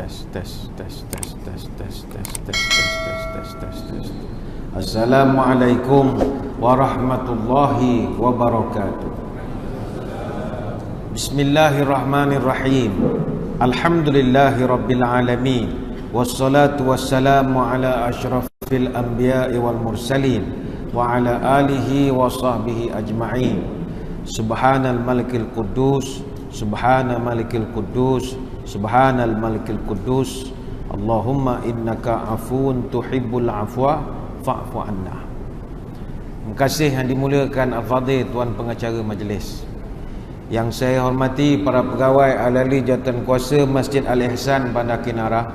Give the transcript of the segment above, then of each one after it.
tes. Assalamualaikum warahmatullahi wabarakatuh. Bismillahirrahmanirrahim. Alhamdulillahi rabbil alamin. Wassalatu wassalamu ala asyrafil anbiya'i wal mursalin wa ala alihi wa sahbihi ajma'in. Subhanal malikil quddus, subhanal malikil quddus, subhanal malikil quddus. Allahumma innaka afuun tuhibbul afwa fa'fu anna. Terima kasih yang dimuliakan Al-Fadhil Tuan Pengacara Majlis. Yang saya hormati para pegawai ahli jawatankuasa Masjid Al-Ihsan Bandar Kinara,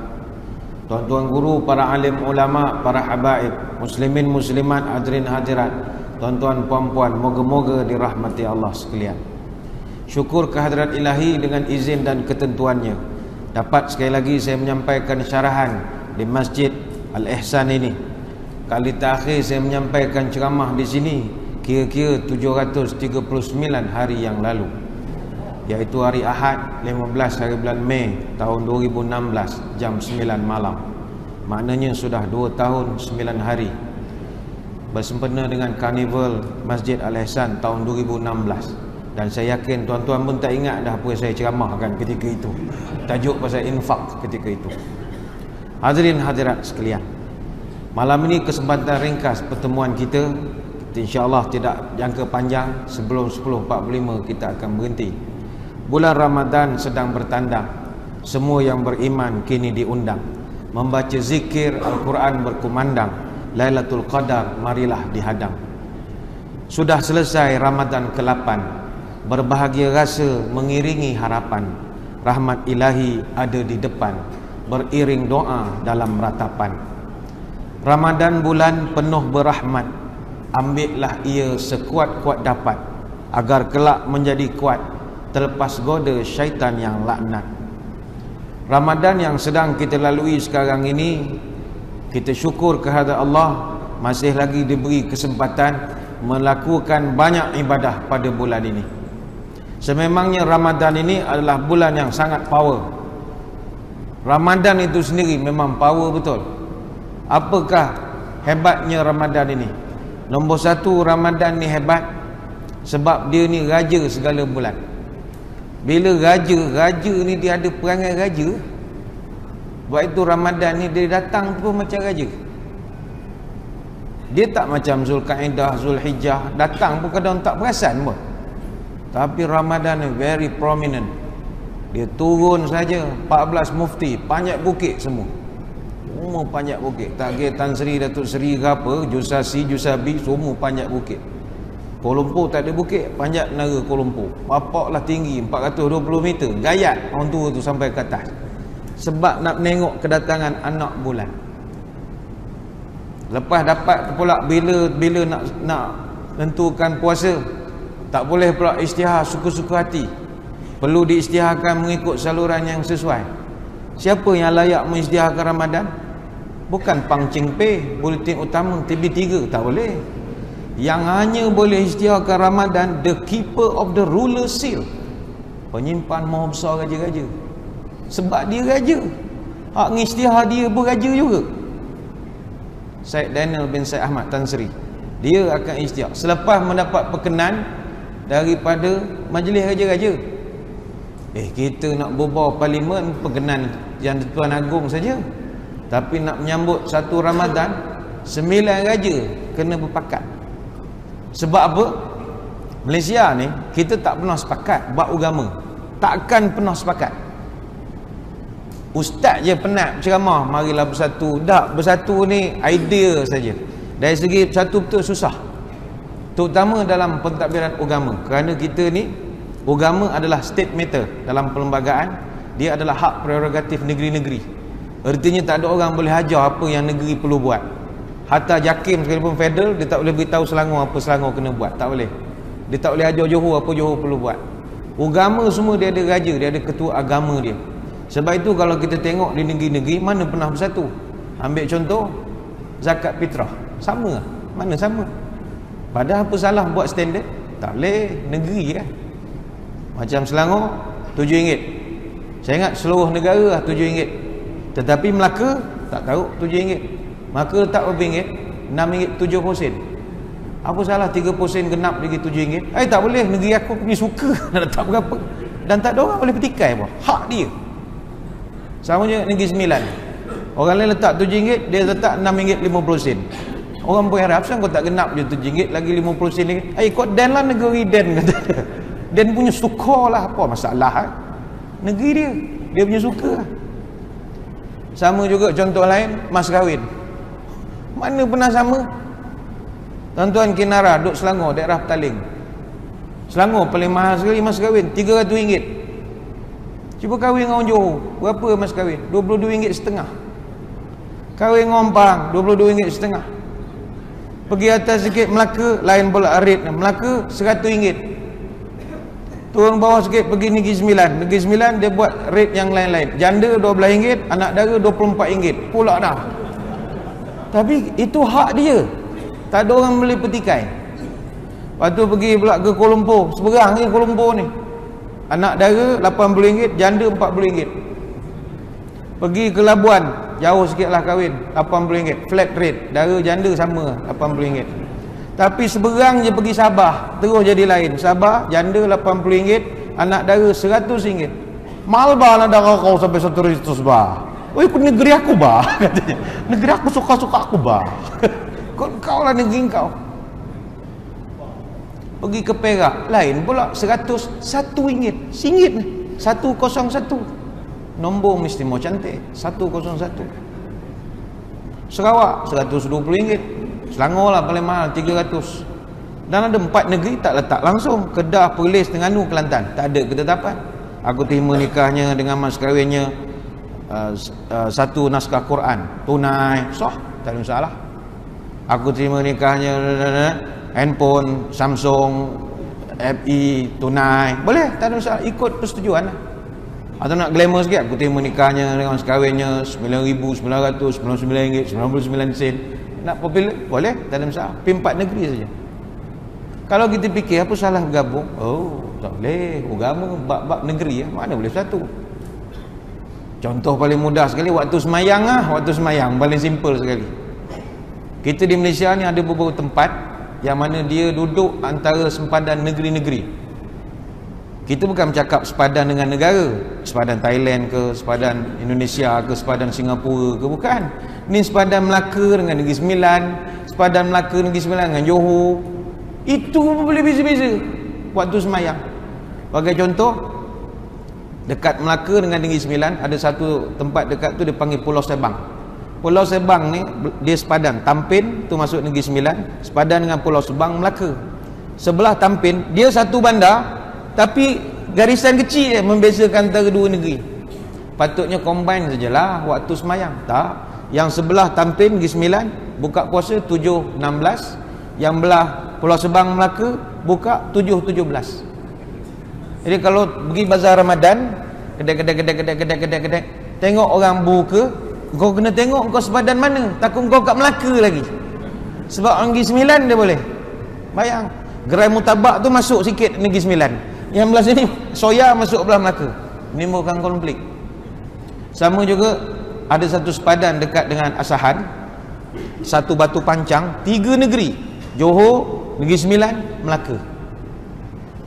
tuan-tuan guru, para alim ulama, para habaib, muslimin muslimat, hadirin hadirat, tuan-tuan puan-puan, moga-moga dirahmati Allah sekalian. Syukur kehadrat ilahi dengan izin dan ketentuannya, dapat sekali lagi saya menyampaikan syarahan di Masjid Al-Ihsan ini. Kali terakhir saya menyampaikan ceramah di sini kira-kira 739 hari yang lalu, iaitu hari Ahad 15 hari bulan Mei tahun 2016 jam 9 malam. Maknanya sudah 2 tahun 9 hari bersempena dengan Karnival Masjid Al-Ihsan tahun 2016. Dan saya yakin tuan-tuan pun tak ingat dah apa saya ceramahkan ketika itu. Tajuk pasal infak ketika itu. Hadirin hadirat sekalian, malam ini kesempatan ringkas pertemuan kita. InsyaAllah tidak jangka panjang. Sebelum 10.45 kita akan berhenti. Bulan Ramadan sedang bertandang. Semua yang beriman kini diundang membaca zikir Al-Quran berkumandang. Lailatul Qadar marilah dihadang. Sudah selesai Ramadan ke-8. Berbahagia rasa mengiringi harapan. Rahmat ilahi ada di depan, beriring doa dalam ratapan. Ramadan bulan penuh berahmat, ambillah ia sekuat-kuat dapat, agar kelak menjadi kuat, terlepas goda syaitan yang laknat. Ramadan yang sedang kita lalui sekarang ini, kita syukur kehadrat Allah masih lagi diberi kesempatan melakukan banyak ibadah pada bulan ini. Sememangnya Ramadan ini adalah bulan yang sangat power. Ramadan itu sendiri memang power betul. Apakah hebatnya Ramadan ini? Nombor satu, Ramadan ni hebat sebab dia ni raja segala bulan. Bila raja ni dia ada perangai raja. Sebab itu Ramadan ni dia datang pun macam raja. Dia tak macam Zulkaidah, Zulhijjah, datang pun kadang tak perasan pun. Tapi Ramadan ni very prominent. Dia turun saja 14 mufti, panjat bukit semua. Semua panjat bukit. Tak kira Tan Sri, Datuk Seri ke apa, Jusasi, Jusabi, semua panjat bukit. Kuala Lumpur tak ada bukit, panjat Menara Kuala Lumpur. Bapaklah tinggi 420 meter. Gayat orang tua tu sampai ke atas. Sebab nak menengok kedatangan anak bulan. Lepas dapat pula bila nak tentukan puasa, tak boleh pula isytihar suka-suka hati. Perlu diisytiharkan mengikut saluran yang sesuai. Siapa yang layak mengisytiharkan Ramadan? Bukan Pang Cheng Pei, Buletin Utama, TV3, tak boleh. Yang hanya boleh isytiharkan Ramadan, the keeper of the ruler seal, penyimpan maha besar raja-raja. Sebab dia raja, hak mengisytihar dia pun raja juga. Syed Daniel bin Syed Ahmad Tan Sri, dia akan isytihar selepas mendapat perkenan daripada majlis raja-raja. Kita nak bubar parlimen, perkenan yang Tuan Agong saja. Tapi nak menyambut satu Ramadan, 9 raja kena berpakat. Sebab apa? Malaysia ni kita tak pernah sepakat bab agama. Takkan pernah sepakat. Ustaz je penat ceramah, marilah bersatu. Tak, bersatu ni idea saja. Dari segi bersatu betul susah. Terutama dalam pentadbiran agama. Kerana kita ni, agama adalah state matter dalam perlembagaan. Dia adalah hak prerogatif negeri-negeri. Artinya tak ada orang boleh ajar apa yang negeri perlu buat. Hatta JAKIM sekalipun federal, dia tak boleh beritahu Selangor apa Selangor kena buat. Tak boleh. Dia tak boleh ajar Johor apa Johor perlu buat. Agama semua dia ada raja, dia ada ketua agama dia. Sebab itu kalau kita tengok di negeri-negeri, mana pernah bersatu? Ambil contoh zakat fitrah, sama. Mana sama? Padahal apa salah buat standard? Tak boleh, negeri kan. Macam Selangor RM7. Saya ingat seluruh negara lah RM7. Tetapi Melaka tak tahu RM7. Melaka letak berapa ringgit? RM6.7. Apa salah 3% genap lagi RM7? Tak boleh, negeri aku punya suka nak letak berapa. Dan tak ada orang boleh petikai pun. Hak dia. Sama je Negeri Sembilan. Orang lain letak RM7, dia letak RM6.50. Orang pun harap, kau tak genap je RM7 lagi RM50 lagi. Kau Dan lah negeri Dan, kata dia. Dan punya suka lah, apa masalah negeri dia, dia punya suka. Sama juga contoh lain, mas kahwin. Mana pernah sama? Tuan-tuan Kinara duduk Selangor, daerah Petaling. Selangor paling mahal sekali mas kahwin, RM300. Cuba kahwin dengan orang Johor, berapa mas kahwin? RM22.5. Kahwin dengan orang Pahang, RM22.5. Pergi atas sikit Melaka, lain pula rate. Melaka RM100. Turun bawah sikit pergi Negeri Sembilan. Negeri Sembilan dia buat rate yang lain-lain. Janda RM12, anak dara RM24 pula dah. Tapi itu hak dia, tak ada orang boleh petikai. Lepas tu pergi pula ke Kuala Lumpur, seberang ni Kuala Lumpur ni, anak dara RM80, janda RM40. Pergi ke Labuan, jauh sikit lah kahwin, RM80, flat rate, dara janda sama RM80. Tapi seberang je pergi Sabah, terus jadi lain. Sabah janda RM80, anak dara RM100. Malbah lah dara kau sampai RM100 bah. Oi, aku negeri aku bah, katanya. Negeri aku suka-suka aku bah. Kau lah negeri kau. Pergi ke Perak, lain pula RM100, RM1. RM1 ni, 101. Nombor mesti mau cantik, 101. Sarawak RM120. Selangor lah paling mahal, RM300. Dan ada 4 negeri tak letak langsung. Kedah, Perlis, Terengganu, Kelantan, tak ada ketetapan. Aku terima nikahnya dengan mas kahwinnya satu naskah Quran tunai, sah, tak ada masalah. Aku terima nikahnya handphone Samsung FE tunai, boleh, tak ada masalah, ikut persetujuan lah. Atau nak glamour sikit, aku terima nikahnya dengan mas kahwinnya RM9,999.99. Nak popular, boleh, tak ada masalah. Pergi 4 negeri saja. Kalau kita fikir apa salah bergabung, tak boleh bergabung bab-bab negeri, mana boleh satu. Contoh paling mudah sekali, waktu semayang waktu semayang paling simple sekali. Kita di Malaysia ni ada beberapa tempat yang mana dia duduk antara sempadan negeri-negeri. Kita bukan bercakap sepadan dengan negara, sepadan Thailand ke, sepadan Indonesia ke, sepadan Singapura ke, bukan. Ni sepadan Melaka dengan Negeri Sembilan, sepadan Melaka Negeri Sembilan dengan Johor. Itu boleh beza-beza waktu semayang. Bagi contoh, dekat Melaka dengan Negeri Sembilan ada satu tempat dekat tu dia panggil Pulau Sebang. Pulau Sebang ni dia sepadan Tampin tu masuk Negeri Sembilan, sepadan dengan Pulau Sebang Melaka. Sebelah Tampin dia satu bandar, tapi garisan kecil membezakan antara dua negeri. Patutnya combine sajalah waktu semayang. Tak, yang sebelah Tampin Negeri Sembilan buka puasa 7.16, yang belah Pulau Sebang Melaka buka 7.17. Jadi kalau pergi bazar Ramadan, kedai, tengok orang buka, kau kena tengok kau sepadan mana, takut kau kat Melaka lagi. Sebab orang Negeri Sembilan dia boleh bayang, gerai mutabak tu masuk sikit Negeri Sembilan, yang belah sini soya masuk belah Melaka, menimbulkan konflik. Sama juga ada satu sepadan dekat dengan Asahan, satu batu pancang, 3 negeri, Johor, Negeri Sembilan, Melaka.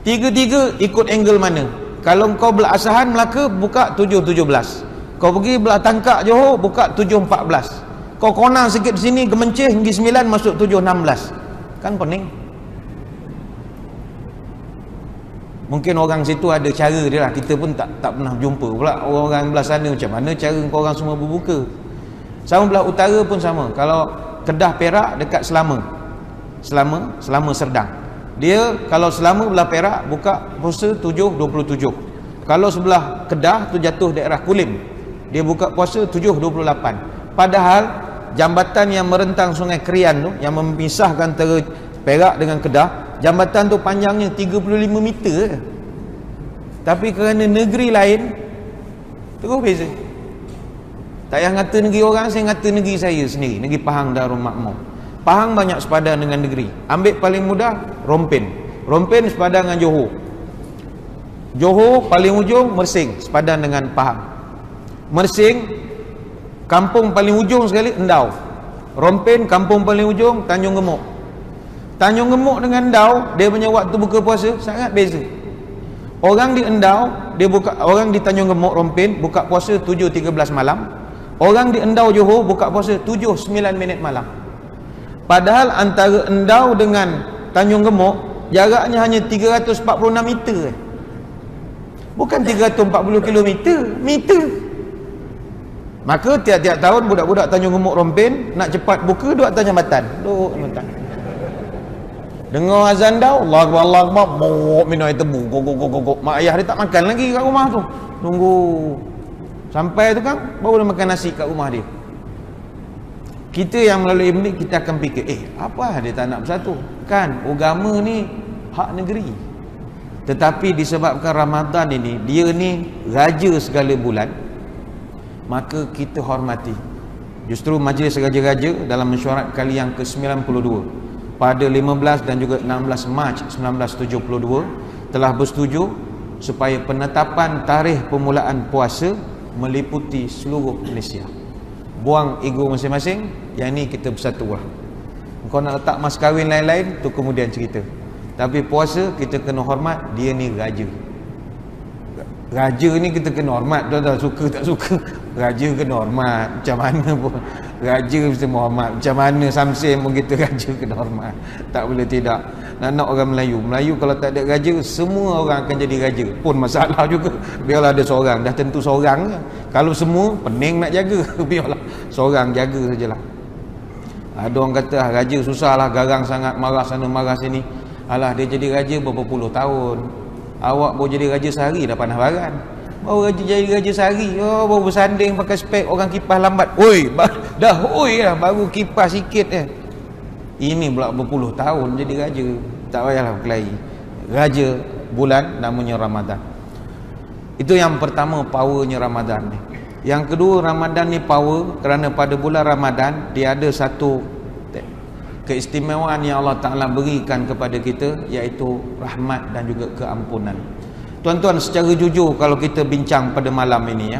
Tiga-tiga ikut angle mana. Kalau kau belah Asahan Melaka buka 7.17, kau pergi belah Tangkak Johor buka 7.14, kau konang sikit sini Gemencih Negeri Sembilan masuk 7.16, kan pening. Mungkin orang situ ada cara dia lah, kita pun tak pernah jumpa pula orang belah sana macam mana cara kau orang semua berbuka. Sama belah utara pun sama. Kalau Kedah Perak dekat Selama Serdang, dia kalau Selama belah Perak buka puasa 7.27. Kalau sebelah Kedah tu jatuh daerah Kulim, dia buka puasa 7.28. Padahal jambatan yang merentang Sungai Krian tu, yang memisahkan antara Perak dengan Kedah, jambatan tu panjangnya 35 meter. Tapi kerana negeri lain terus beza. Tak payah ngata negeri orang, saya ngata negeri saya sendiri, negeri Pahang Darul Makmur. Pahang banyak sepadan dengan negeri. Ambil paling mudah, Rompin sepadan dengan Johor. Johor paling ujung Mersing sepadan dengan Pahang. Mersing Kampung paling ujung sekali Endau. Rompin kampung paling ujung Tanjung Gemuk. Tanjung Gemuk dengan Endau, dia punya waktu buka puasa sangat beza. Orang di Endau, orang di Tanjung Gemuk Rompin buka puasa 7.13 malam. Orang di Endau Johor buka puasa 7.09 minit malam. Padahal antara Endau dengan Tanjung Gemuk jaraknya hanya 346 meter. Bukan 340 kilometer, meter. Maka tiap-tiap tahun budak-budak Tanjung Gemuk Rompin nak cepat buka duk atas jambatan. Duk jambatan. Dengar azan dah, Allah Akbar, Allah Akbar, mok minum air tebu, gok. Mak ayah dia tak makan lagi kat rumah tu. Tunggu sampai tu kan baru dia makan nasi kat rumah dia. Kita yang melalui benda kita akan fikir, apa dia tak nak bersatu? Kan agama ni hak negeri. Tetapi disebabkan Ramadan ini, dia ni raja segala bulan, maka kita hormati. Justru Majlis Raja-Raja dalam mesyuarat kali yang ke-92 pada 15 dan juga 16 Mac 1972 telah bersetuju supaya penetapan tarikh permulaan puasa meliputi seluruh Malaysia. Buang ego masing-masing, yang ni kita bersatu lah. Kau nak letak mas kahwin lain-lain, tu kemudian cerita. Tapi puasa kita kena hormat, dia ni raja. Raja ni kita kena hormat, dah suka tak suka. Raja kena hormat, macam mana pun. Raja mesti hormat, macam mana Samsim pun kita raja kena hormat. Tak boleh tidak. Nak orang Melayu kalau tak ada raja, semua orang akan jadi raja. Pun masalah juga. Biarlah ada seorang, dah tentu seorang. Kalau semua, pening nak jaga. Biarlah seorang jaga sajalah. Ada orang kata raja susah lah, garang sangat, marah sana marah sini. Alah, dia jadi raja berapa puluh tahun. Awak baru jadi raja sehari dah panah baran. Baru jadi raja sehari, baru bersanding pakai spek, orang kipas lambat. Oi, dah baru kipas sikit Ini pula berpuluh tahun jadi raja. Tak payahlah berkelahi. Raja bulan namanya Ramadan. Itu yang pertama, powernya Ramadan ni. Yang kedua, Ramadan ni power kerana pada bulan Ramadan dia ada satu keistimewaan yang Allah Ta'ala berikan kepada kita, iaitu rahmat dan juga keampunan. Tuan-tuan, secara jujur kalau kita bincang pada malam ini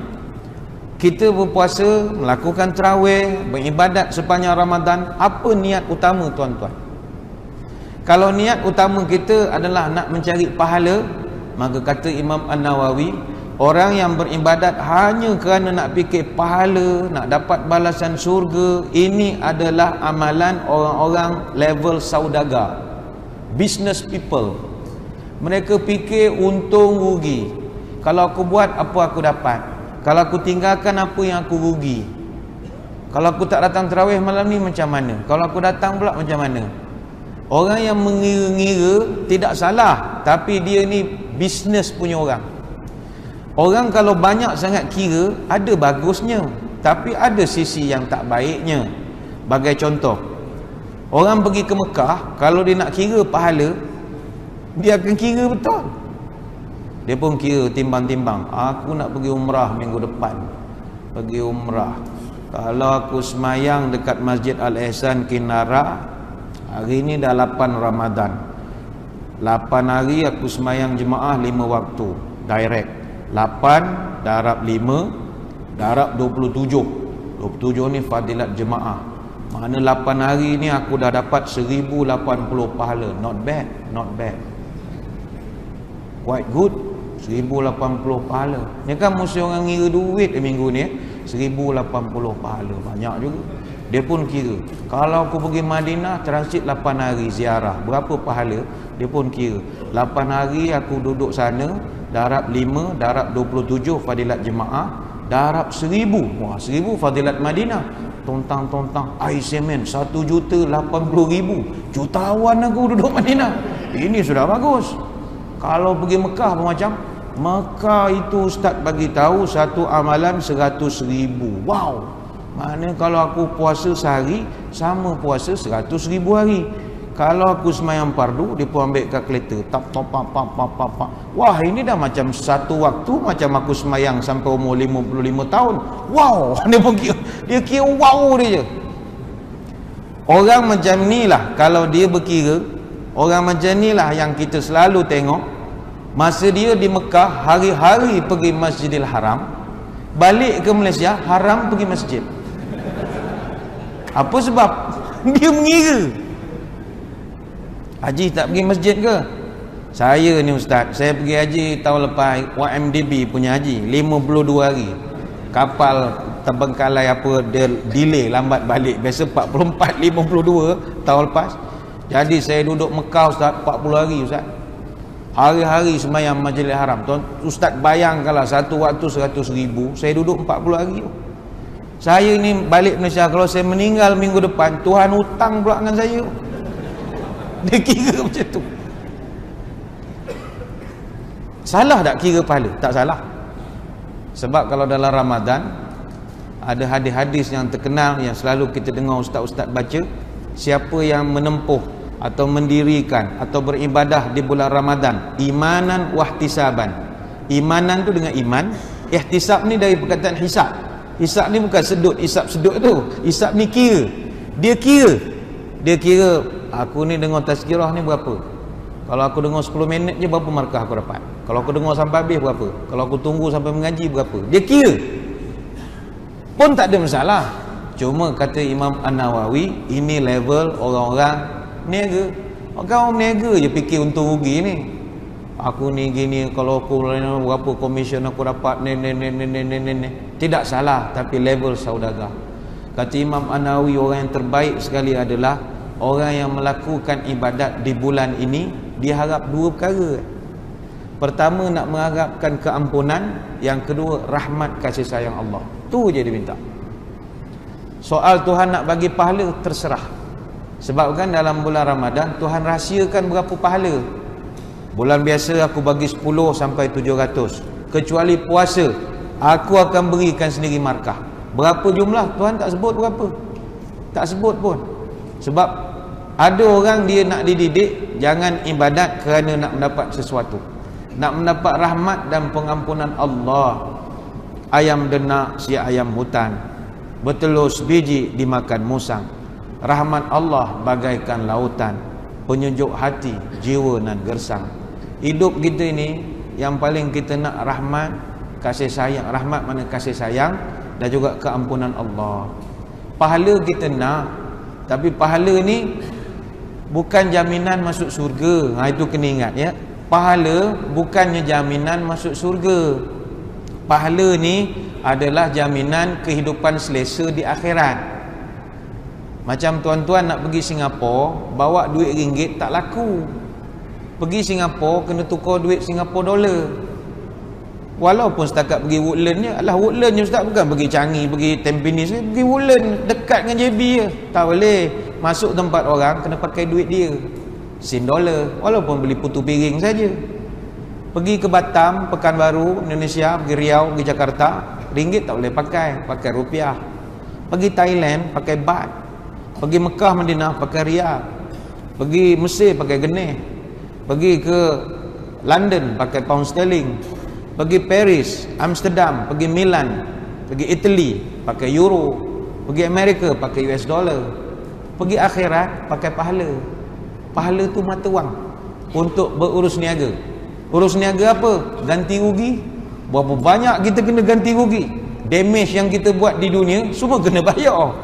kita berpuasa, melakukan tarawih, beribadat sepanjang Ramadan, apa niat utama tuan-tuan? Kalau niat utama kita adalah nak mencari pahala, maka kata Imam An-Nawawi, orang yang beribadat hanya kerana nak fikir pahala, nak dapat balasan syurga, ini adalah amalan orang-orang level saudagar, business people. Mereka fikir untung rugi. Kalau aku buat, apa aku dapat? Kalau aku tinggalkan, apa yang aku rugi? Kalau aku tak datang tarawih malam ni macam mana? Kalau aku datang pula macam mana? Orang yang mengira-ngira tidak salah, tapi dia ni business punya orang. Orang kalau banyak sangat kira, ada bagusnya, tapi ada sisi yang tak baiknya. Bagai contoh, orang pergi ke Mekah, kalau dia nak kira pahala, dia akan kira betul. Dia pun kira, timbang-timbang, aku nak pergi umrah minggu depan, pergi umrah. Kalau aku semayang dekat Masjid Al-Ihsan Kinara, hari ni dah 8 Ramadan, 8 hari aku semayang jemaah 5 waktu direct. 8 darab 5 darab 27 ni fadilat jemaah. Mana 8 hari ni aku dah dapat 1080 pahala. Not bad, not bad, quite good. 1080 pahala. Ni kan mesti orang ngira duit minggu ni 1080 pahala, banyak juga. Dia pun kira, kalau aku pergi Madinah transit 8 hari ziarah, berapa pahala? Dia pun kira, 8 hari aku duduk sana, darab 5 darab 27 fadilat jemaah, darab 1000. Wah, 1000 fadilat Madinah. Tontang air semen 1,80,000. Jutawan aku duduk Madinah. Ini sudah bagus. Kalau pergi Mekah apa macam? Mekah itu ustaz bagi tahu satu amalan 100,000. Wow. Mana kalau aku puasa sehari sama puasa 100,000 hari. Kalau aku semayang fardu, dia pun ambil kalkulator, tap. Wah, ini dah macam satu waktu macam aku semayang sampai umur 55 tahun. Wow, dia pun kira, dia kira wow dia je. Orang macam ni lah, kalau dia berkira, orang macam ni lah yang kita selalu tengok. Masa dia di Mekah, hari-hari pergi Masjidil Haram, balik ke Malaysia, haram pergi masjid. Apa sebab? Dia mengira. Haji tak pergi masjid ke? Saya ni ustaz, saya pergi haji tahun lepas, YMDB punya haji 52 hari. Kapal terbengkalai apa, dia delay lambat balik. Biasa 44 52 tahun lepas. Jadi saya duduk Mekah ustaz 40 hari ustaz. Hari-hari sembahyang Majlis Haram. Tuan ustaz bayangkanlah satu waktu 100,000, saya duduk 40 hari. Saya ni balik Malaysia, kalau saya meninggal minggu depan, Tuhan hutang pula dengan saya. Dia kira macam tu. Salah tak kira pahala? Tak salah. Sebab kalau dalam Ramadan ada hadis-hadis yang terkenal yang selalu kita dengar ustaz-ustaz baca, siapa yang menempuh atau mendirikan atau beribadah di bulan Ramadan imanan wahtisaban. Imanan tu dengan iman, ihtisab ni dari perkataan hisab. Hisab ni bukan sedut, hisab sedut tu. Hisab ni kira. Dia kira aku ni dengar tazkirah ni berapa? Kalau aku dengar 10 minit je berapa markah aku dapat? Kalau aku dengar sampai habis berapa? Kalau aku tunggu sampai mengaji berapa? Dia kira. Pun tak ada masalah. Cuma kata Imam An-Nawawi, ini level orang-orang niaga. Orang niaga je fikir untung rugi ni. Aku ni gini, kalau aku berapa komisen aku dapat ni. Tidak salah, tapi level saudagar. Kata Imam An-Nawawi, orang yang terbaik sekali adalah orang yang melakukan ibadat di bulan ini, dia harap dua perkara. Pertama, nak mengharapkan keampunan. Yang kedua, rahmat kasih sayang Allah. Tu je dia minta. Soal Tuhan nak bagi pahala, terserah. Sebab kan dalam bulan Ramadan Tuhan rahsiakan berapa pahala. Bulan biasa aku bagi 10 sampai 700. Kecuali puasa, aku akan berikan sendiri markah. Berapa jumlah? Tuhan tak sebut berapa. Tak sebut pun. Sebab ada orang dia nak dididik, jangan ibadat kerana nak mendapat sesuatu. Nak mendapat rahmat dan pengampunan Allah. Ayam denak si ayam hutan, bertelur sebiji dimakan musang. Rahmat Allah bagaikan lautan, penyejuk hati jiwa nan gersang. Hidup kita ini yang paling kita nak rahmat, kasih sayang. Rahmat mana kasih sayang dan juga keampunan Allah. Pahala kita nak, tapi pahala ni bukan jaminan masuk surga. Itu kena ingat ya. Pahala bukannya jaminan masuk surga. Pahala ni adalah jaminan kehidupan selesa di akhirat. Macam tuan-tuan nak pergi Singapura, bawa duit ringgit tak laku. Pergi Singapura kena tukar duit Singapura dolar. Walaupun setakat pergi Woodland je. Alah Woodland je ustaz, bukan pergi Changi, pergi Tampines, pergi Woodland dekat dengan JB je. Tak boleh. Masuk tempat orang kena pakai duit dia, sen dolar, walaupun beli putu piring saja. Pergi ke Batam, Pekanbaru, Indonesia, pergi Riau, pergi Jakarta, ringgit tak boleh pakai, pakai rupiah. Pergi Thailand pakai baht. Pergi Mekah, Madinah pakai riyal. Pergi Mesir pakai genih. Pergi ke London pakai pound sterling. Pergi Paris, Amsterdam, pergi Milan, pergi Italy pakai euro. Pergi Amerika pakai US dollar. Pergi akhirat pakai pahala. Pahala tu mata wang untuk berurus niaga. Urus niaga apa? Ganti rugi. Berapa banyak kita kena ganti rugi. Damage yang kita buat di dunia semua kena bayar.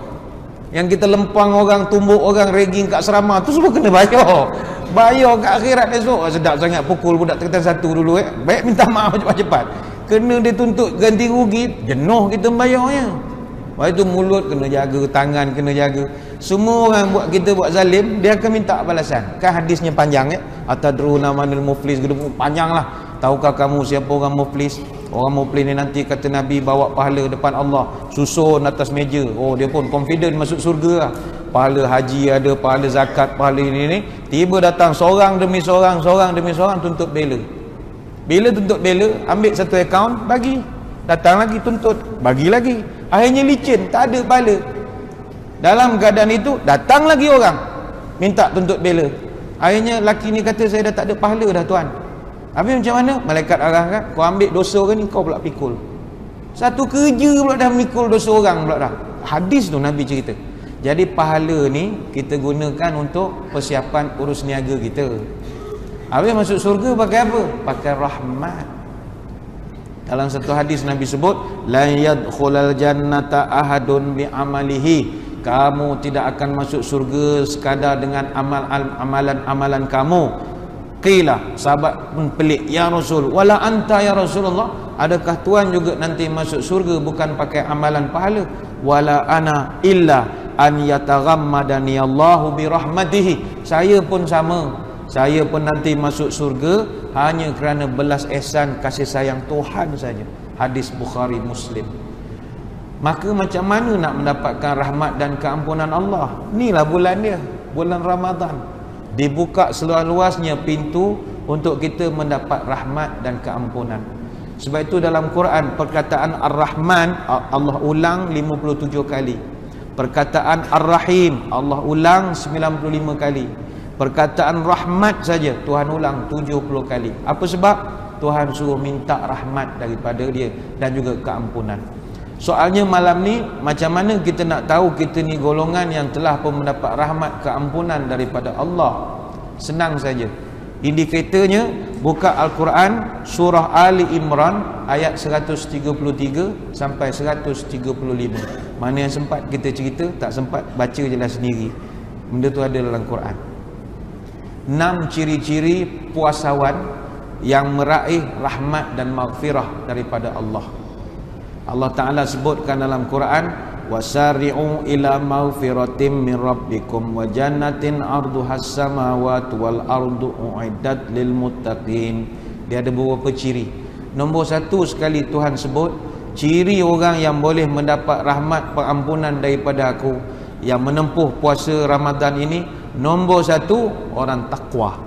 Yang kita lempang orang, tumbuk orang, ragging kat serama tu semua kena bayar. Bayar kat akhirat esok. Sedap sangat pukul budak terketan satu dulu baik minta maaf cepat-cepat. Kena dia tuntut ganti rugi, jenuh kita membayarnya. Lepas itu mulut kena jaga, tangan kena jaga. Semua orang buat kita buat zalim, dia akan minta balasan. Kan hadisnya panjang ya. Atadruna manil muflis, panjang lah. Tahukah kamu siapa orang muflis? Orang muflis ni nanti kata Nabi bawa pahala depan Allah, susun atas meja. Oh, dia pun confident masuk surga lah. Pahala haji ada, pahala zakat, pahala ini. Tiba datang seorang demi seorang, seorang demi seorang tuntut bela. Bila tuntut bela, ambil satu akaun, bagi. Datang lagi tuntut, bagi lagi. Akhirnya licin, tak ada pahala. Dalam keadaan itu datang lagi orang minta tuntut bela. Akhirnya laki ni kata, saya dah tak ada pahala dah tuan. Habis macam mana? Malaikat arahkan, kau ambil dosa orang ni, kau pula pikul. Satu kerja pula dah mikul dosa orang pula dah. Hadis tu Nabi cerita. Jadi pahala ni kita gunakan untuk persiapan urus niaga kita. Habis masuk surga pakai apa? Pakai rahmat. Dalam satu hadis Nabi sebut, la yadkhulal jannata ahadun bi amalihi. kamu tidak akan masuk surga sekadar dengan amalan-amalan kamu. Qila, sahabat pun pelik, ya Rasul, wala anta ya Rasulullah, adakah Tuhan juga nanti masuk surga bukan pakai amalan pahala? Wala ana illa an yataghammadani Allahu bi rahmatihi, saya pun sama, saya pun nanti masuk surga hanya kerana belas ihsan kasih sayang Tuhan saja. Hadis Bukhari Muslim. Maka macam mana nak mendapatkan rahmat dan keampunan Allah? Inilah bulan dia, bulan Ramadan. Dibuka seluas-luasnya pintu untuk kita mendapat rahmat dan keampunan. Sebab itu dalam Quran perkataan Ar-Rahman Allah ulang 57 kali. Perkataan Ar-Rahim Allah ulang 95 kali. Perkataan rahmat saja Tuhan ulang 70 kali. Apa sebab? Tuhan suruh minta rahmat daripada dia dan juga keampunan. Soalnya malam ni, macam mana kita nak tahu kita ni golongan yang telah pun mendapat rahmat keampunan daripada Allah? Senang saja. Indikatornya, buka Al-Quran surah Ali Imran ayat 133 sampai 135. Mana yang sempat kita cerita, tak sempat baca jelas sendiri. Benda tu ada dalam Quran. 6 ciri-ciri puasawan yang meraih rahmat dan maghfirah daripada Allah. Allah Ta'ala sebutkan dalam Quran, wasari'u ila maghfiratin min rabbikum wa jannatin arduhas samawati wal ardu u'iddat lil muttaqin. Dia ada beberapa ciri. Nombor 1 sekali Tuhan sebut, ciri orang yang boleh mendapat rahmat pengampunan daripada aku, yang menempuh puasa Ramadan ini, nombor 1 orang takwa.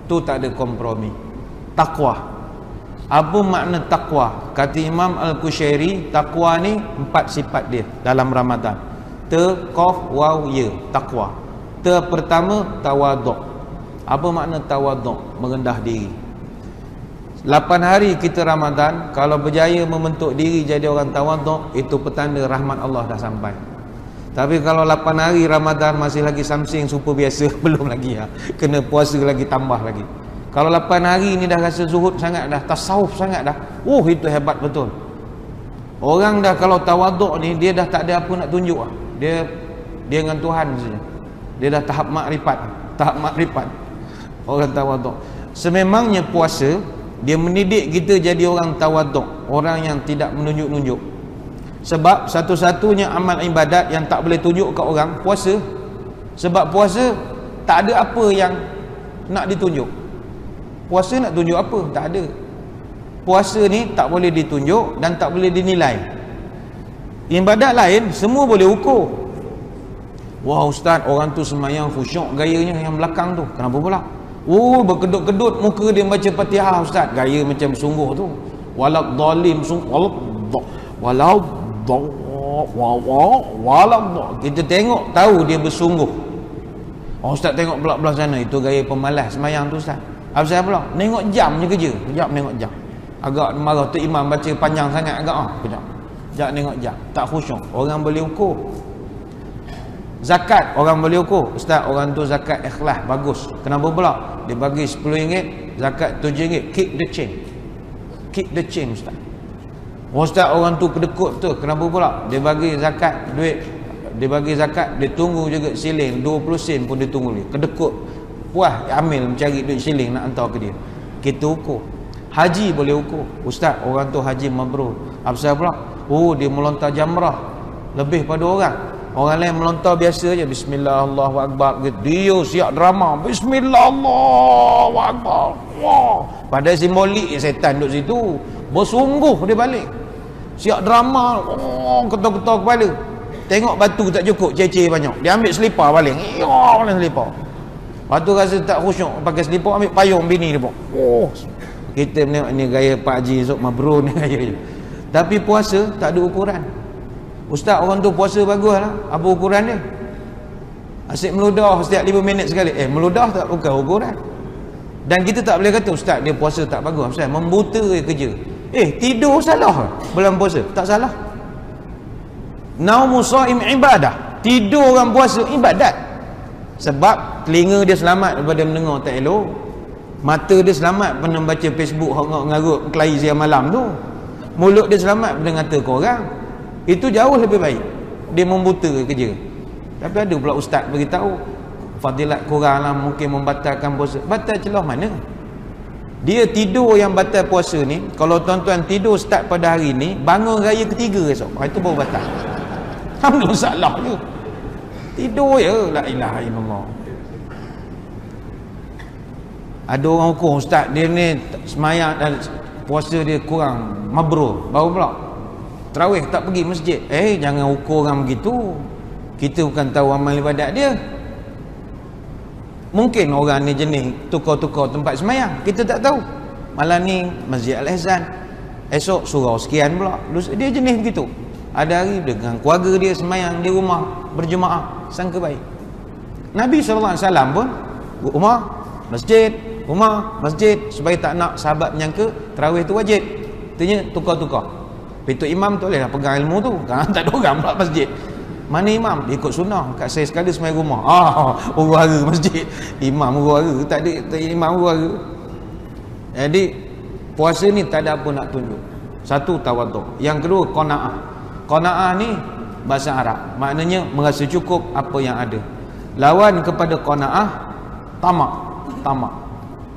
Tu tak ada kompromi. Takwa. Apa makna takwa? Kata Imam Al-Qushairi, takwa ni 4 sifat dia dalam Ramadan. Qaf waw ya, takwa. Pertama, tawaduk. Apa makna tawaduk? Merendah diri. 8 hari kita Ramadan, kalau berjaya membentuk diri jadi orang tawaduk, itu petanda rahmat Allah dah sampai. Tapi kalau 8 hari Ramadan masih lagi samsing super biasa, belum lagi ya. Kena puasa lagi, tambah lagi. Kalau 8 hari ni dah rasa zuhud sangat dah, tasawuf sangat dah, itu hebat betul. Orang dah kalau tawaduk ni, dia dah tak ada apa nak tunjuk lah. Dia dengan Tuhan saja. Dia dah tahap makrifat. Orang tawaduk. Sememangnya puasa, dia mendidik kita jadi orang tawaduk, orang yang tidak menunjuk-nunjuk. Sebab satu-satunya amal ibadat yang tak boleh tunjuk kat orang, puasa. Sebab puasa tak ada apa yang nak ditunjuk. Puasa nak tunjuk apa? Tak ada. Puasa ni tak boleh ditunjuk dan tak boleh dinilai. Ibadat lain semua boleh ukur. Wah ustaz, orang tu sembahyang khusyuk gayanya yang belakang tu. Kenapa pula? Berkedut-kedut muka dia baca Fatihah ustaz. Gaya macam sungguh tu. Walad dhalim kita tengok tahu dia bersungguh. Ustaz tengok belah-belah sana, itu gaya pemalas sembahyang tu ustaz. Apa saya pula? Nengok jam je kerja. Kejap nengok jam. Agak marah tu imam baca panjang sangat agak kejap. Kejap nengok jam. Tak khusyuk. Orang boleh ukur. Zakat orang boleh ukur. Ustaz, orang tu zakat ikhlas bagus. Kenapa pula? Dia bagi RM10, zakat RM7. Keep the change. Keep the change ustaz. Ustaz, orang tu kedekut tu. Kenapa pula? Dia bagi zakat duit. Dia bagi zakat, dia tunggu juga siling 20 sen pun dia tunggu dia. Kedekut. Puas ambil mencari duit siling nak hantar ke dia. Kita ukur. Haji boleh ukur. Ustaz, orang tu haji mabrur. Apa sebab pula? Dia melontar jamrah lebih pada orang. Orang lain melontar biasa je, bismillah Allahu akbar. Dia siap drama, bismillah Allahu akbar. Padahal simbolik setan duduk situ. Bersungguh dia balik. Siap drama, ketuk-ketuk kepala. Tengok batu tak cukup, ceceh banyak. Dia ambil selipar balik. Balik selipar. Lepas tu rasa tak khusyuk, pakai selipar, ambil payung bini dia pun. Kita menengok ni gaya Pak Haji Esok Mabrur ni gaya je. Tapi puasa tak ada ukuran. Ustaz, orang tu puasa bagus lah. Apa ukuran dia? Asyik meludah setiap 5 minit sekali. Meludah tak bukan ukuran. Dan kita tak boleh kata ustaz dia puasa tak bagus. Ustaz membuta kerja. Tidur salah bulan puasa? Tak salah. Naumu shaim ibadah. Tidur orang puasa ibadat. Sebab telinga dia selamat daripada mendengar tak elok. Mata dia selamat daripada membaca Facebook ngarut kelahi siang malam tu. Mulut dia selamat daripada ngata korang. Itu jauh lebih baik. Dia membuta kerja. Tapi ada pula ustaz beritahu fadilat kurang lah, mungkin membatalkan puasa. Batal celah mana? Dia tidur yang batal puasa ni, kalau tuan-tuan tidur start pada hari ni, bangun raya ketiga esok, itu baru batal. Alhamdulillah, salah je. Tidur je, la ilaha illallah. Ada orang hukum ustaz dia ni semayang dan puasa dia kurang mabrur, baru pula tarawih tak pergi masjid. Jangan ukur orang begitu. Kita bukan tahu amal ibadat dia. Mungkin orang ni jenis tukar-tukar tempat semayang, kita tak tahu. Malam ni Masjid Al-Ihsan, esok surau sekian pula. Dia jenis begitu. Ada hari dengan keluarga dia semayang di rumah berjemaah, sangka baik. Nabi SAW pun rumah masjid, rumah masjid, supaya tak nak sahabat menyangka tarawih tu wajib. Tanya tukar-tukar. Itu imam tu bolehlah pegang ilmu tu, kan tak ada orang pula masjid. Mana imam? Dia ikut sunnah. Kat saya sekali semayang rumah. Huru-hara masjid. Imam huru-hara. Tak ada imam huru-hara. Jadi puasa ni tak ada apa nak tunjuk. Satu, tawaduk. Yang kedua, qanaah. Qanaah ni bahasa Arab, maknanya merasa cukup apa yang ada. Lawan kepada qanaah, tamak. Tamak.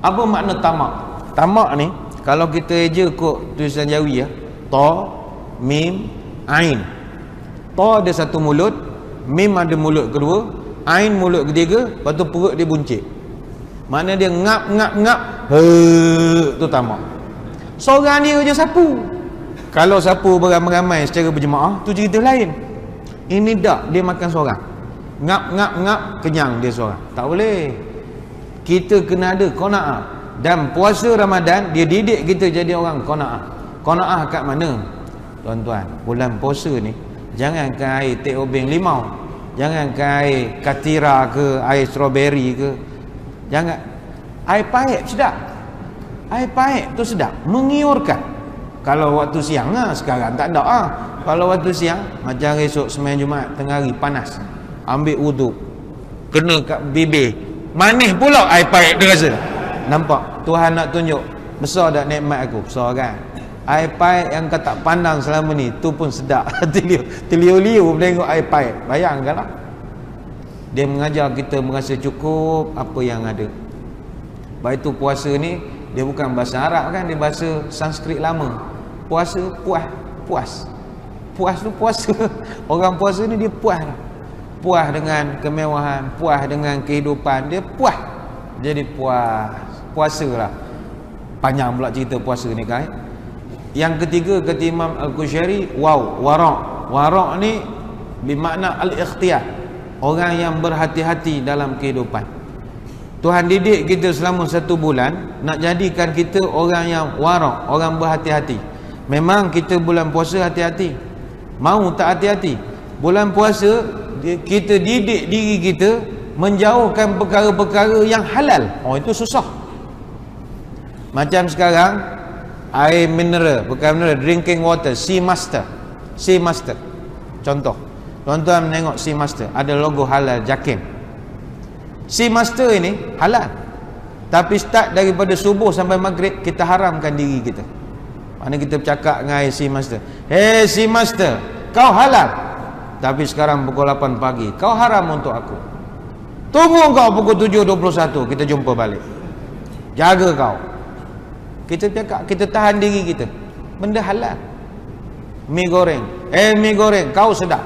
Apa makna tamak? Tamak ni kalau kita eja kod tulisan Jawi ya, ta, mim, ain. Ta ada satu mulut, mim ada mulut kedua, ain mulut ketiga, lepas tu perut dia buncit. Makna dia ngap, tu tamak. Seorang dia je sapu. Kalau sapu beramai-ramai secara berjemaah, tu cerita lain. Ini tak, dia makan seorang. Ngap, kenyang dia seorang. Tak boleh. Kita kena ada qanaah. Dan puasa Ramadan, dia didik kita jadi orang qanaah. Qanaah kat mana? Tuan-tuan, bulan puasa ni, jangankan air teh obeng limau, jangankan air katira ke, air strawberry ke, jangan. Air pahit sedap. Air pahit tu sedap, mengiurkan. Kalau waktu siang lah, sekarang tak ada ah. Kalau waktu siang, macam esok sembahyang Jumaat tengah hari panas, ambil wuduk, kena kat bibir, manis pula air pahit tu rasa. Nampak? Tuhan nak tunjuk besar tak nikmat aku? Besar kan? Air pahit yang kau tak pandang selama ni, tu pun sedap. Terliur-liur tengok air pahit. Bayangkanlah. Dia mengajar kita merasa cukup apa yang ada. Baik tu puasa ni, dia bukan bahasa Arab kan, dia bahasa Sanskrit lama. Puasa, puas. Puas tu puasa. Orang puasa ni dia puas. Puas dengan kemewahan, puas dengan kehidupan, dia puas. Jadi puas. Puasa lah. Panjang pula cerita puasa ni kan. Yang ketiga kata Imam Al-Qushayri, warak. Warak ni bermakna al-ikhtiyar. Orang yang berhati-hati dalam kehidupan. Tuhan didik kita selama 1 bulan nak jadikan kita orang yang warak, orang berhati-hati. Memang kita bulan puasa hati-hati. Mau tak hati-hati? Bulan puasa kita didik diri kita menjauhkan perkara-perkara yang halal. Itu susah. Macam sekarang air mineral, bukan mineral, drinking water, Sea Master. Contoh, tuan-tuan menengok Sea Master, ada logo halal Jakim. Sea Master ini halal, tapi start daripada subuh sampai maghrib kita haramkan diri kita. Mana kita bercakap dengan air Sea Master, hey Sea Master, kau halal, tapi sekarang pukul 8 pagi kau haram untuk aku. Tunggu kau pukul 7.21 kita jumpa balik. Jaga kau. Kita cakap, kita tahan diri kita. Benda halal. Mi goreng. Mi goreng, kau sedap.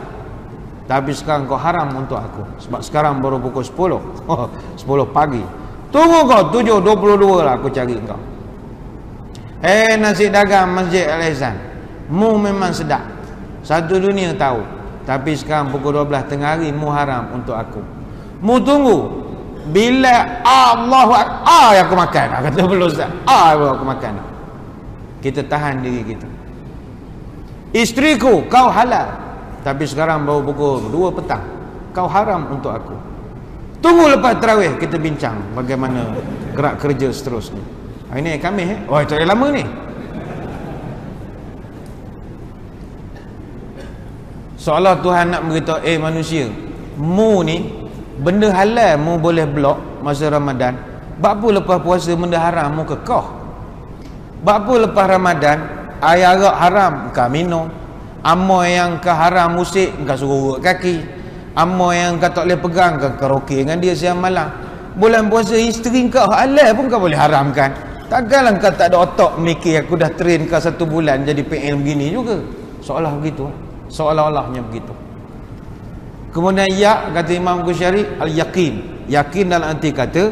Tapi sekarang kau haram untuk aku. Sebab sekarang baru pukul 10. 10 pagi. Tunggu kau, 7.22 lah aku cari kau. Nasi dagang Masjid Al-Ihsan. Mu memang sedap. Satu dunia tahu. Tapi sekarang pukul 12 tengah hari, mu haram untuk aku. Mu tunggu. Bila Allahu Akbar aku makan, kata belum Ustaz, aku makan. Kita tahan diri kita. Isteriku kau halal, tapi sekarang baru pukul 2 petang, kau haram untuk aku. Tunggu lepas tarawih kita bincang bagaimana gerak kerja seterusnya. Ini Khamis itu dah lama ni. Seolah Tuhan nak beritahu, manusia, mu ni benda halal mu boleh blok masa Ramadan. Bak apa lepas puasa benda haram mu kekeh? Bak apa lepas Ramadan air arak haram kau minum, amoy yang ke haram musik kau suruh urut kaki, Amo yang kau tak boleh pegang, kau karaoke dengan dia siang malam. Bulan puasa isteri kau halal pun kau boleh haramkan. Takkanlah kau tak ada otak mikir aku dah train kau 1 bulan jadi PN begini juga. Seolah begitu. Seolah-olahnya begitu. Kemudian kata Imam Ghazali, al-yaqin. Yakin dalam arti kata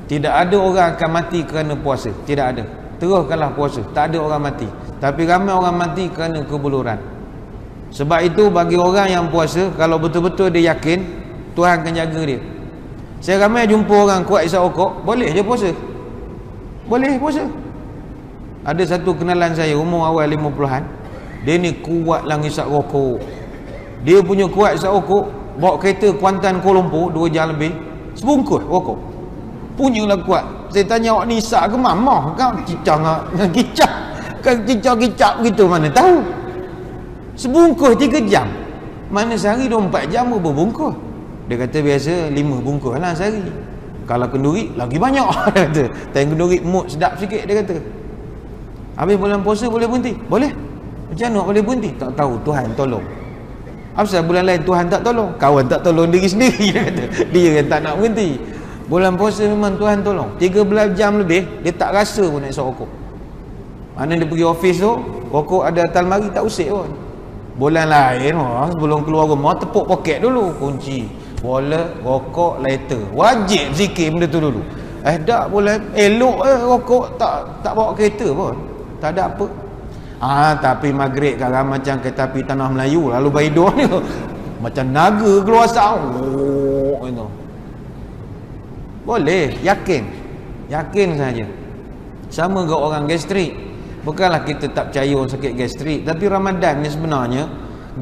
tidak ada orang akan mati kerana puasa. Tidak ada. Teruskanlah puasa. Tak ada orang mati. Tapi ramai orang mati kerana kebuluran. Sebab itu bagi orang yang puasa, kalau betul-betul dia yakin Tuhan akan jaga dia. Saya ramai jumpa orang kuat isap rokok, boleh je puasa. Boleh puasa. Ada satu kenalan saya umur awal 50-an, dia ni kuat lah isap rokok. Dia punya kuat isap rokok, bawa kereta Kuantan Kuala Lumpur 2 jam lebih, sebungkus rokok. Punyalah kuat. Saya tanya, awak ni isap ke mamah kau? Cicak dengan kicap. Kan kicap-kicap begitu mana tahu. Sebungkus 3 jam. Mana sehari 24 jam berbungkus. Dia kata biasa 5 bungkus lah sehari. Kalau kenduri lagi banyak. Dia kata tapi kenduri mood sedap sikit, dia kata. Habis bulan puasa boleh berhenti? Boleh. Macam mana boleh berhenti? Tak tahu, Tuhan tolong. Apa bulan lain Tuhan tak tolong? Kawan tak tolong diri sendiri, dia kata. Dia yang tak nak berhenti. Bulan puasa memang Tuhan tolong. 13 jam lebih dia tak rasa pun nak isap rokok. Mana dia pergi office tu, rokok ada atas lemari tak usik pun. Bulan lain sebelum keluar rumah tepuk poket dulu, kunci wallet, rokok, lighter. Wajib zikir benda tu dulu. Tak boleh elok rokok tak bawa kereta pun. Tak ada apa. Tapi maghrib kan macam kereta api tanah Melayu lalu baidor ni macam naga keluar asap. Gitu. Boleh, yakin saja. Sama dengan orang gastrik. Bukanlah kita tak percaya orang sakit gastrik, tapi Ramadan ni sebenarnya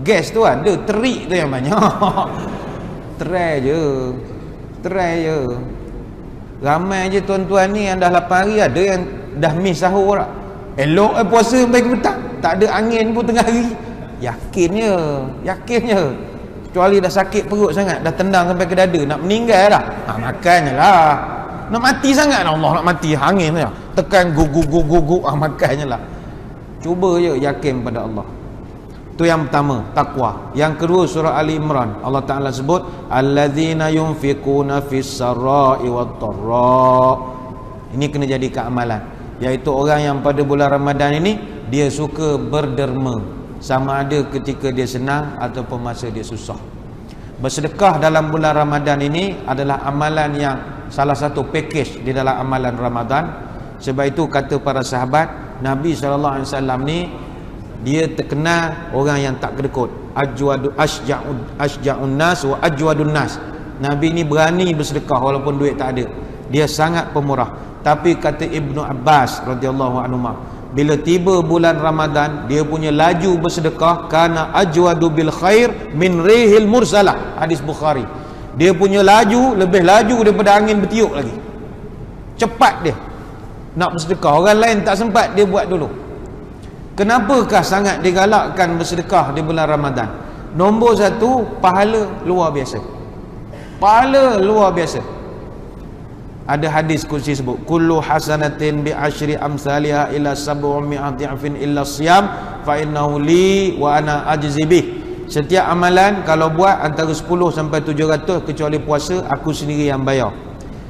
gas tu ada, terik tu yang banyak. Try je. Ramai je tuan-tuan ni yang dah 8 hari, ada yang dah miss sahur tak. Elok puasa sampai ke petang, tak ada angin pun tengah hari. Yakin je. Kecuali dah sakit perut sangat, dah tendang sampai ke dada, nak meninggal dah. Makannya lah. Nak mati sangat Allah, nak mati angin saja. Tekan guguk, makannya lah. Cuba je yakin pada Allah. Itu yang pertama, takwa. Yang kedua surah Ali Imran, Allah Taala sebut allazina yunfiquna fis sarai wat dharra. Ini kena jadi keamalan, iaitu orang yang pada bulan Ramadan ini dia suka berderma, sama ada ketika dia senang ataupun masa dia susah. Bersedekah dalam bulan Ramadan ini adalah amalan yang salah satu package di dalam amalan Ramadan. Sebab itu kata para sahabat, Nabi SAW ni dia terkenal orang yang tak kedekut. Asja'un nas wa ajwadun nas. Nabi ni berani bersedekah walaupun duit tak ada. Dia sangat pemurah. Tapi kata Ibnu Abbas radhiyallahu anhu, bila tiba bulan Ramadan, dia punya laju bersedekah kana ajwadu bil khair min rihil mursalah. Hadis Bukhari. Dia punya laju lebih laju daripada angin bertiup lagi. Cepat dia nak bersedekah. Orang lain tak sempat, dia buat dulu. Kenapakah sangat digalakkan bersedekah di bulan Ramadan? Nombor 1, pahala luar biasa. Pahala luar biasa. Ada hadis kursi sebut kullu hasanatin bi asyri amsalha ila 700 dha'fin illa siyam fa innahu li wa ana ajzi bih. Setiap amalan kalau buat antara 10 sampai 700 kecuali puasa, aku sendiri yang bayar.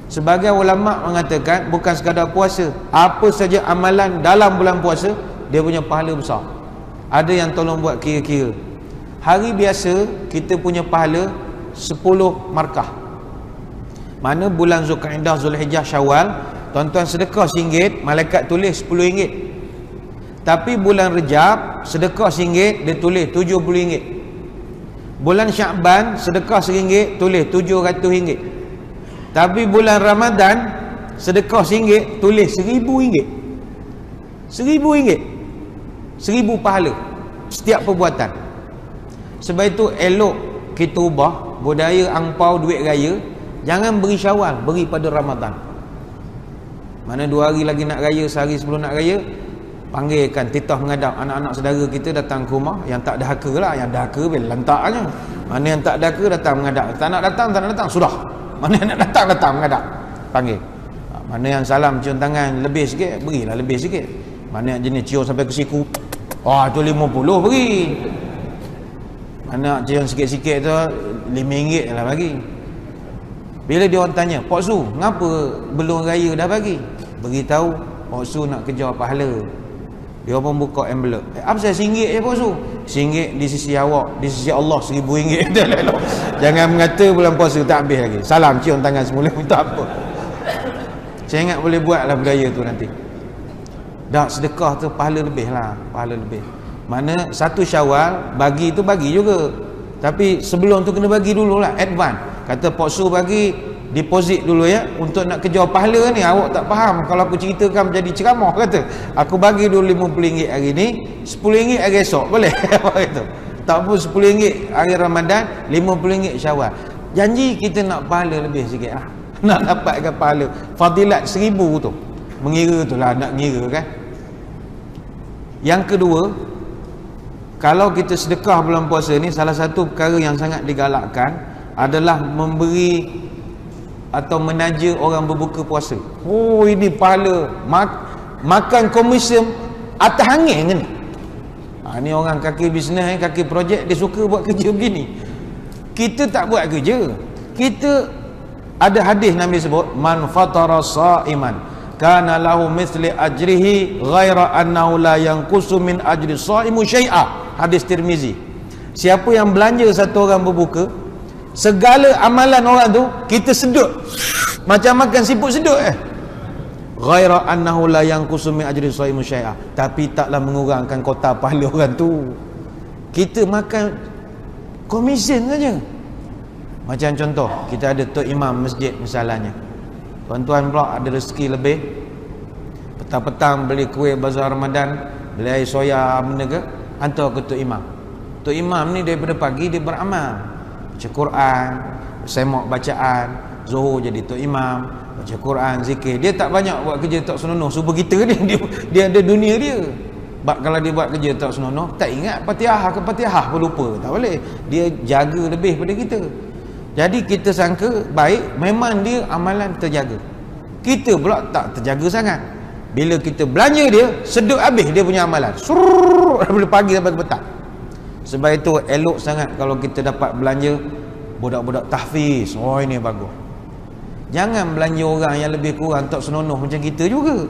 Sebagai ulama mengatakan bukan sekadar puasa, apa saja amalan dalam bulan puasa dia punya pahala besar. Ada yang tolong buat kira-kira. Hari biasa kita punya pahala 10 markah. Mana bulan Zulkaidah, Zulhijjah, Syawal, tuan-tuan sedekah RM1, malaikat tulis RM10. Tapi bulan Rejab sedekah RM1, dia tulis RM70. Bulan Syakban sedekah RM1, tulis RM700. Tapi bulan Ramadan sedekah RM1, tulis RM1000. RM1000. 1000 pahala setiap perbuatan. Sebab itu elok kita ubah budaya angpau duit raya. Jangan beri Syawal, beri pada Ramadan. Mana 2 hari lagi nak raya, sehari sebelum nak raya, panggilkan titah mengadap anak-anak saudara kita datang ke rumah. Yang tak dahaka lah, yang dahaka bila lantaknya. Mana yang tak dahaka datang mengadap. Tak nak datang, sudah. Mana yang nak datang mengadap, panggil. Mana yang salam cium tangan lebih sikit, berilah lebih sikit. Mana yang jenis cium sampai ke siku, tu 50 beri. Mana cium sikit-sikit tu RM5 lah bagi. Bila dia orang tanya, Pak Su, ngapa belum raya dah bagi? Beritahu Pak Su nak kejar pahala. Dia pun buka envelope. Apa saya RM1 je Pak Su? RM1 di sisi awak, di sisi Allah RM1,000. Jangan mengata bulan puasa tak habis lagi. Salam, cium tangan semula pun tak apa. Saya ingat boleh buatlah budaya tu nanti. Dah sedekah tu pahala lebih lah, pahala lebih. Mana satu Syawal bagi tu bagi juga. Tapi sebelum tu kena bagi dululah, advance. Kata Pak Su bagi deposit dulu ya, untuk nak kejar pahala ni. Awak tak faham kalau aku ceritakan menjadi ceramah. Kata aku bagi dulu RM50 hari ni, RM10 hari esok, boleh? Kata tak pun RM10 hari Ramadan, RM50 Syawal. Janji kita nak pahala lebih sikit lah. Nak dapatkan pahala fadilat 1000 tu. Mengira tu lah, nak ngira kan. Yang kedua, kalau kita sedekah bulan puasa ni, salah satu perkara yang sangat digalakkan adalah memberi atau menaja orang berbuka puasa. Oh, ini pahala makan komisen atas angin ni. Ni orang kaki bisnes, kaki projek, dia suka buat kerja begini. Kita tak buat kerja. Kita ada hadis Nabi sebut, man fatara sa'iman kana lahu mithli ajrihi ghaira annahu la yanqusu min ajri sa'imu syai'a. Hadis Tirmizi. Siapa yang belanja satu orang berbuka, segala amalan orang tu kita sedut macam makan siput sedut ghaira annahu la yanqusu min ajri sa'imu syai'a, tapi taklah mengurangkan kota pahala orang tu. Kita makan komisen saja. Macam contoh, kita ada tok imam masjid misalnya, tuan-tuan pula ada rezeki lebih, petang-petang beli kuih bazar Ramadan, beli air soya benda ke, hantar ke tok imam. Tok imam ni daripada pagi dia beramal, baca Quran, semak bacaan, zuhur jadi tok imam, baca Quran, zikir. Dia tak banyak buat kerja tak senonoh. Suruh kita ni dia ada dunia dia. Kalau dia buat kerja tak senonoh, tak ingat Fatihah ke Fatihah pun lupa, tak boleh. Dia jaga lebih pada kita. Jadi kita sangka baik, memang dia amalan terjaga. Kita pula tak terjaga sangat. Bila kita belanja dia, sedut habis dia punya amalan. Surrrr, daripada pagi sampai ke petang. Sebab itu elok sangat kalau kita dapat belanja budak-budak tahfiz. Oh, ini bagus. Jangan belanja orang yang lebih kurang tak senonoh macam kita juga.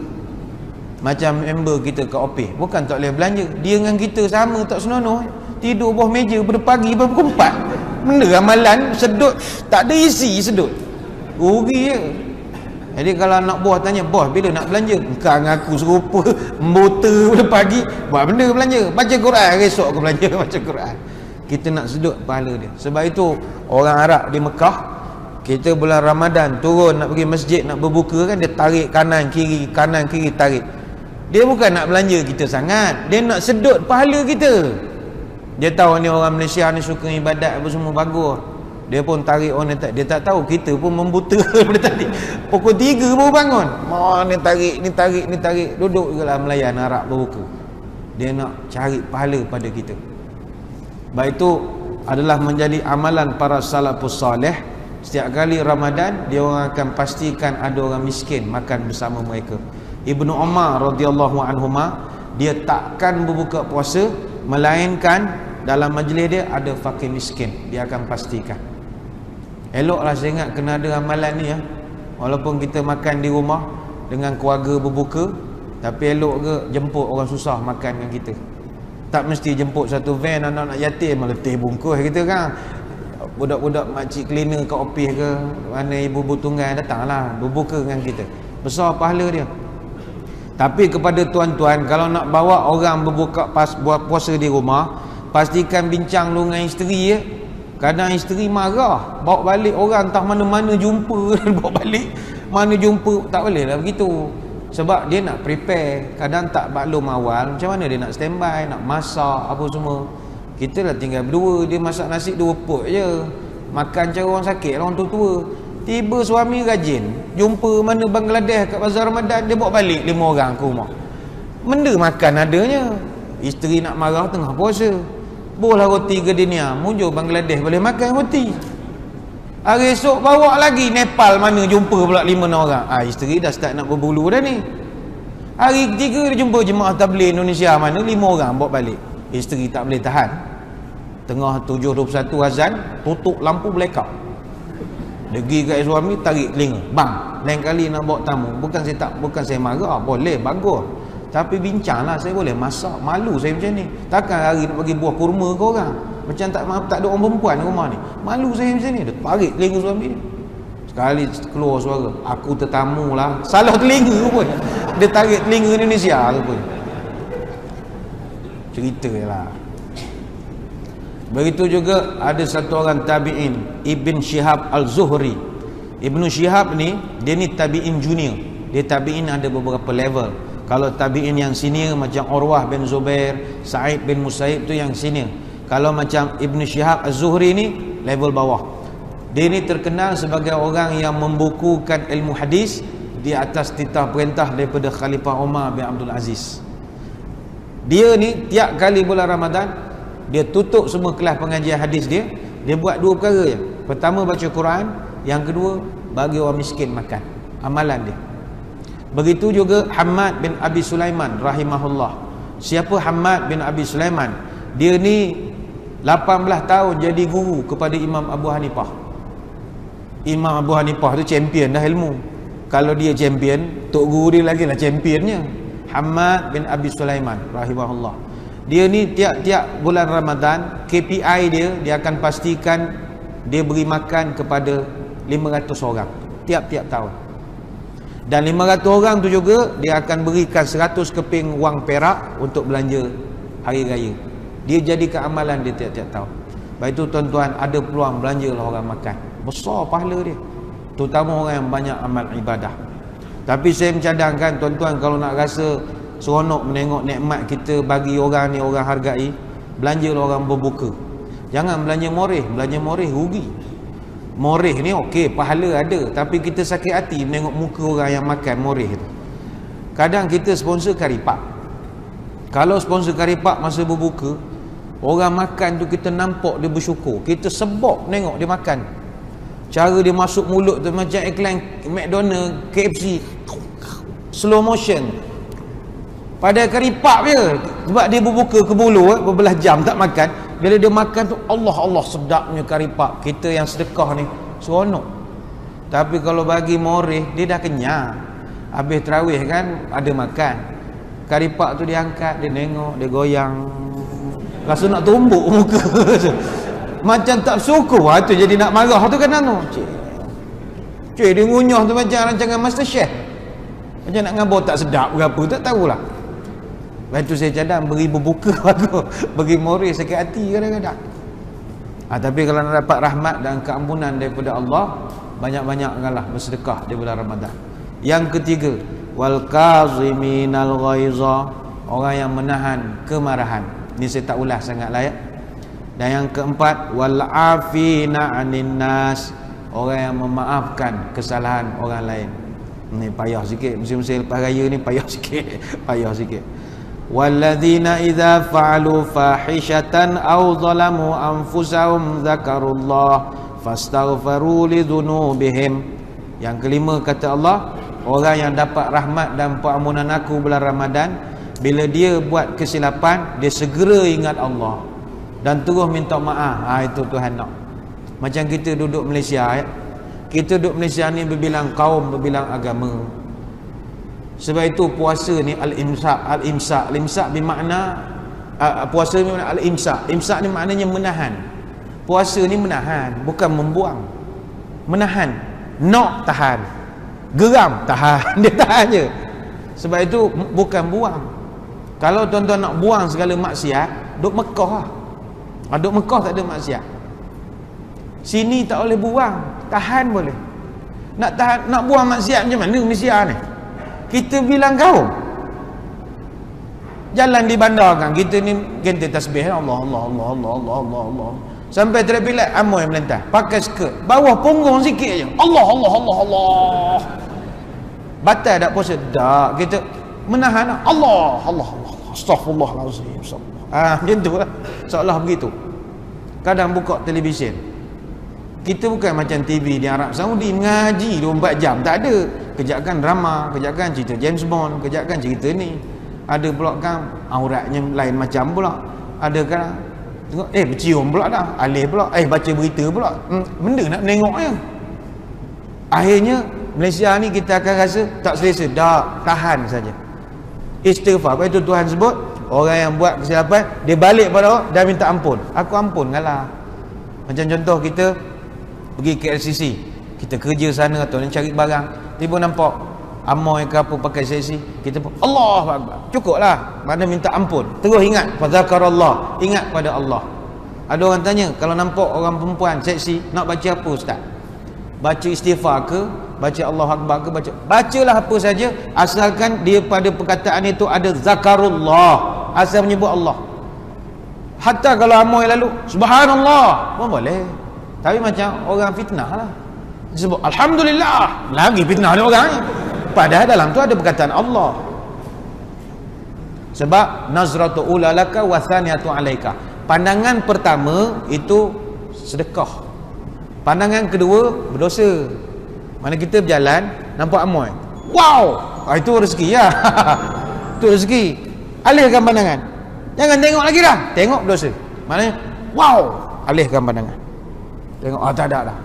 Macam member kita kat office, bukan tak boleh belanja. Dia dengan kita sama tak senonoh. Tidur bawah meja pada pagi sampai pukul 4. Benda amalan sedut tak ada isi, sedut rugi je. Jadi kalau anak buah tanya, bos bila nak belanja? Engkau dengan aku serupa motor pada pagi buat benda belanja, baca Quran, esok aku belanja baca Quran. Kita nak sedut pahala dia. Sebab itu orang Arab di Mekah, kita bulan Ramadan turun nak pergi masjid nak berbuka kan, dia tarik kanan kiri tarik. Dia bukan nak belanja kita sangat, dia nak sedut pahala kita. Dia tahu ni orang Malaysia ni suka ibadat apa semua bagus. Dia pun tarik orang ni. Dia tak tahu kita pun membuta daripada tadi. Pukul 3 baru bangun. Ni tarik. Duduk je lah melayan Arab berbuka. Dia nak cari pahala pada kita. Baik itu adalah menjadi amalan para salafus salih. Setiap kali Ramadan, dia orang akan pastikan ada orang miskin makan bersama mereka. Ibnu Umar radhiyallahu anhuma, dia takkan berbuka puasa melainkan dalam majlis dia ada fakir miskin, dia akan pastikan. Eloklah saya ingat kena ada amalan ni ya. Walaupun kita makan di rumah dengan keluarga berbuka, tapi elok ke jemput orang susah makan dengan kita. Tak mesti jemput satu van anak-anak yatim malah letih bungkus kita kan. Budak-budak makcik cleaner kat office ke, mana ibu-ibu tunggal datanglah berbuka dengan kita. Besar pahala dia. Tapi kepada tuan-tuan, kalau nak bawa orang berbuka buat puasa di rumah, pastikan bincang dulu dengan isteri ya. Kadang isteri marah, bawa balik orang entah mana-mana jumpa dan bawa balik mana jumpa, tak boleh lah begitu. Sebab dia nak prepare, kadang tak maklum awal macam mana dia nak standby, nak masak apa semua. Kita lah tinggal berdua, dia masak nasi 2 pot je, makan cara orang sakit, orang tua-tua. Tiba suami rajin, jumpa mana Bangladesh kat bazar Ramadan, dia bawa balik 5 orang ke rumah. Benda makan adanya. Isteri nak marah tengah puasa, bolah roti gardenia, munjul Bangladesh boleh makan roti. Hari esok bawa lagi Nepal, mana jumpa pula 5 orang. Isteri dah start nak berbulu dah ni. Hari ketiga dia jumpa jemaah tabligh Indonesia, mana 5 orang bawa balik. Isteri tak boleh tahan. Tengah 7.21 azan, tutup lampu blackout. Dia pergi kat suami, tarik telinga. Bang, lain kali nak bawa tamu, bukan saya marah, boleh, bagus. Tapi bincanglah, saya boleh masak. Malu saya macam ni. Takkan hari nak bagi buah kurma ke orang. Macam tak ada orang perempuan di rumah ni. Malu saya macam ni. Dia tarik telinga suami dia. Sekali keluar suara, aku tetamu lah. Salah telinga pun. Dia tarik telinga Indonesia ke pun. Cerita lah. Begitu juga ada satu orang tabi'in, Ibn Shihab Al-Zuhri. Ibn Shihab ni, dia ni tabi'in junior. Dia tabi'in ada beberapa level. Kalau tabi'in yang senior macam Urwah bin Zubair, Sa'id bin Musayyib tu yang senior. Kalau macam Ibn Shihab Az-Zuhri ni level bawah. Dia ni terkenal sebagai orang yang membukukan ilmu hadis di atas titah perintah daripada Khalifah Umar bin Abdul Aziz. Dia ni tiap kali bulan Ramadan, dia tutup semua kelas pengajian hadis dia buat dua perkara je. Pertama baca Quran, yang kedua bagi orang miskin makan. Amalan dia. Begitu juga Hammad bin Abi Sulaiman rahimahullah. Siapa Hammad bin Abi Sulaiman? Dia ni 18 tahun jadi guru kepada Imam Abu Hanifah. Imam Abu Hanifah tu champion dah ilmu. Kalau dia champion, tok guru dia lagi lah championnya. Hammad bin Abi Sulaiman rahimahullah. Dia ni tiap-tiap bulan Ramadan, KPI dia akan pastikan dia beri makan kepada 500 orang tiap-tiap tahun. Dan 500 orang tu juga dia akan berikan 100 keping wang perak untuk belanja hari raya. Dia jadikan amalan dia tiap-tiap tahun. Baik itu tuan-tuan, ada peluang belanjalah orang makan. Besar pahala dia. Terutama orang yang banyak amal ibadah. Tapi saya mencadangkan tuan-tuan, kalau nak rasa seronok menengok nikmat kita bagi orang ni, orang hargai, belanjalah orang berbuka. Jangan belanja moreh rugi. Moreh ni okey, pahala ada, tapi kita sakit hati menengok muka orang yang makan moreh tu. Kadang kita sponsor karipak. Kalau sponsor karipak masa berbuka, orang makan tu kita nampak dia bersyukur. Kita sebab tengok dia makan. Cara dia masuk mulut tu macam iklan McDonald, KFC, slow motion. Pada karipak dia, sebab dia berbuka ke bulu berbelah jam tak makan. Bila dia makan tu, Allah sedapnya karipak. Kita yang sedekah ni seronok. Tapi kalau bagi moreh, dia dah kenyang. Habis tarawih kan ada makan. Karipak tu dia angkat, dia tengok, dia goyang. Rasa nak tumbuk muka. Macam tak syukur. Tu jadi nak marah tu kan tu. Cik dia ngunyah tu macam rancangan MasterChef. Macam nak ngabur tak sedap berapa tak tahulah. Lepas tu saya cadang beri berbuka bagus, beri moreh sakit hati kadang-kadang. Tapi kalau nak dapat rahmat dan keampunan daripada Allah, banyak-banyaklah bersedekah di bulan Ramadan. Yang ketiga, wal kaziminal ghaiza, orang yang menahan kemarahan. Ini saya tak ulas sangatlah ya. Dan yang keempat, wal afina 'anin nas, orang yang memaafkan kesalahan orang lain. Ni payah sikit, musim-musim lepas raya ni payah sikit. Walladzina idza fa'alu fahishatan aw zalamu anfusahum dzakarullah fastaghfiru lidzunubihim. Yang kelima kata Allah, orang yang dapat rahmat dan pengampunan aku bulan Ramadan, bila dia buat kesilapan, dia segera ingat Allah dan terus minta maaf. Itu Tuhan nak. Macam kita duduk Malaysia ya. Kita duduk Malaysia ni berbilang kaum, berbilang agama. Sebab itu puasa ni al-imsak bermakna puasa ni makna al-imsak. Imsak ni maknanya menahan. Puasa ni menahan, bukan membuang. Menahan. Nak tahan. Geram tahan. Dia tahan je. Sebab itu bukan buang. Kalau tuan-tuan nak buang segala maksiat, duduk Mekah lah. Duduk Mekah tak ada maksiat. Sini tak boleh buang, tahan boleh. Nak tahan, nak buang maksiat macam mana Malaysia ni? Kita bilang kaum jalan di bandar kan, kita ni ganti tasbih Allah sampai terpilat amoy melentas, pakai skirt bawah punggung sikit je Allah batal tak puasa? Tak, kita menahan Allah astaghfirullahalazim. Macam tu lah, seolah begitu. Kadang buka televisyen, kita bukan macam TV di Arab Saudi mengaji 24 jam, tak ada. Kejapkan drama, kejapkan cerita James Bond, kejapkan cerita ni. Ada pula kan auratnya lain macam pula. Ada kan Tengok, bercium pula dah, alih pula, baca berita pula. Benda nak menengoknya. Akhirnya Malaysia ni kita akan rasa tak selesa, dah tahan saja. Istighfar, apa itu Tuhan sebut, orang yang buat kesilapan dia balik pada Allah dan minta ampun. Aku ampun ngalah. Macam contoh kita pergi ke LCC, kita kerja sana atau cari barang, tiba nampak amoy ke apa pakai seksi, kita pun Allahu Akbar, cukuplah, mana minta ampun, terus ingat fazakarallah, ingat pada Allah. Ada orang tanya, kalau nampak orang perempuan seksi, nak baca apa ustaz? Baca istighfar ke, baca Allahu Akbar ke, bacalah apa saja, asalkan dia pada perkataan itu ada zakarullah, asal menyebut Allah. Hatta kalau amoy lalu subhanallah pun boleh, tapi macam orang fitnah lah, sebut alhamdulillah, lagi fitnah ada orang ni. Padahal dalam tu ada perkataan Allah. Sebab nazratu ulalaka wa thaniyatu alaika. Pandangan pertama itu sedekah. Pandangan kedua berdosa. Mana kita berjalan nampak amoy, wow, itu rezeki ya. Itu rezeki. Alihkan pandangan. Jangan tengok lagi dah. Tengok berdosa. Maknanya wow, alihkan pandangan. Tengok tak ada dah.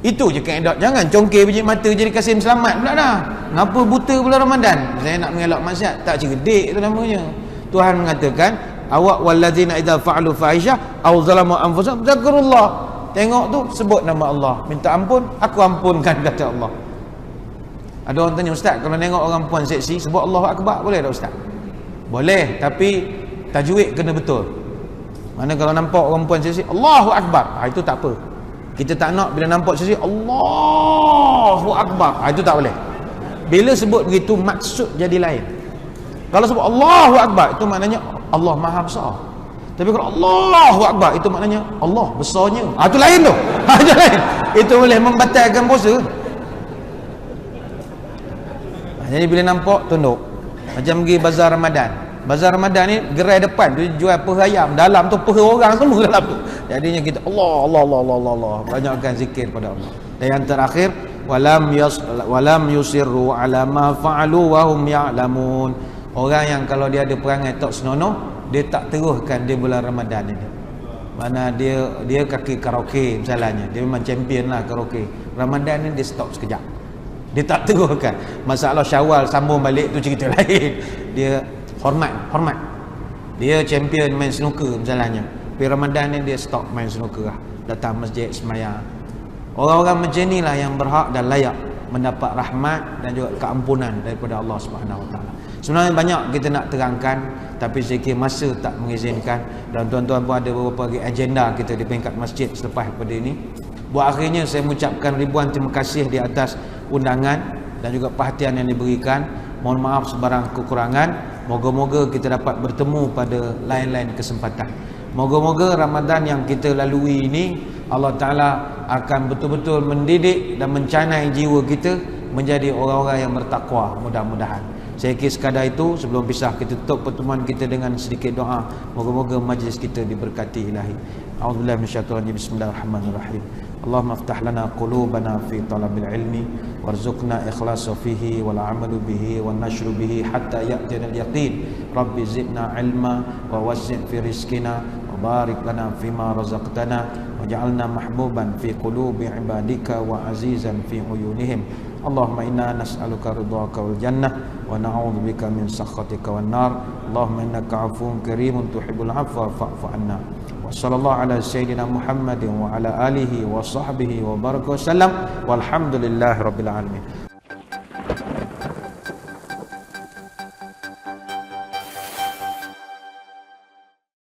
Itu je kaedah. Jangan congkir biji mata jadi Kasim Selamat pula dah. Ngapa buta bulan Ramadan? Saya nak mengelak maksiat. Tak cerdik tu namanya. Tuhan mengatakan, awak wallazina idza fa'alu fahisha aw zalamu anfusahum zakarullah. Tengok tu sebut nama Allah, minta ampun, aku ampunkan, kata Allah. Ada orang tanya, ustaz, kalau tengok orang puan seksi sebut Allahu Akbar boleh tak ustaz? Boleh, tapi tajwid kena betul. Mana kalau nampak orang puan seksi Allahu Akbar, itu tak apa. Kita tak nak bila nampak sesuatu Allahu Akbar, itu tak boleh. Bila sebut begitu maksud jadi lain. Kalau sebut Allahu Akbar itu maknanya Allah Maha Besar. Tapi kalau Allahu Akbar itu maknanya Allah besarnya. Itu lain tu. Itu lain. Itu boleh membatalkan puasa. Jadi bila nampak tunduk. Macam pergi bazar Ramadan. Bazar Ramadan ni gerai depan tu jual peha ayam, dalam tu peha orang semua dalam tu. Jadinya kita Allah, banyakkan zikir pada Allah. Dan yang terakhir, walam yusirru ala ma fa'alu wa hum ya'lamun. Orang yang kalau dia ada perangai tak senonoh, dia tak teruskan di bulan Ramadan ini. Mana dia kaki karaoke misalnya, dia memang champion lah karaoke. Ramadan ni dia stop sekejap. Dia tak teruskan. Masalah Syawal sambung balik tu cerita lain. Dia hormat. Dia champion main snooker misalnya. Tapi Ramadan ni dia stop main snooker lah. Datang masjid sembahyang. Orang-orang macam inilah yang berhak dan layak mendapat rahmat dan juga keampunan daripada Allah Subhanahu Wa Taala. Sebenarnya banyak kita nak terangkan, tapi saya kira masa tak mengizinkan. Dan tuan-tuan pun ada beberapa agenda kita di peringkat masjid selepas pada ini. Buat akhirnya saya mengucapkan ribuan terima kasih di atas undangan dan juga perhatian yang diberikan. Mohon maaf sebarang kekurangan. Moga-moga kita dapat bertemu pada lain-lain kesempatan. Moga-moga Ramadan yang kita lalui ini Allah Ta'ala akan betul-betul mendidik dan mencanai jiwa kita menjadi orang-orang yang bertakwa, mudah-mudahan. Saya kira sekadar itu. Sebelum pisah, kita tutup pertemuan kita dengan sedikit doa. Moga-moga majlis kita diberkati ilahi. A'udzubillahi minasyaitonir rajim. Bismillahirrahmanirrahim. Allahumma aftah lana qulubana fi talabil ilmi warzuqna ikhlasa fihi wal amalu bihi wan nashru bihi hatta ya'tina al yaqin. Rabbi zidna ilma wa wasi' fi rizqina wa barik lana fima razaqtana waj'alna mahbuban fi qulubi ibadika wa azizan fi uyunihim. Allahumma inna nas'aluka ridhaka wal jannah wa na'udzubika min sakhatika wan nar. Allahumma innaka 'afuwun karimun tuhibbul 'afwa fa'fu 'anna. Wa sallallahu ala sayyidina Muhammadin wa ala alihi wa sahbihi wa baraka wasallam walhamdulillahi rabbil alamin.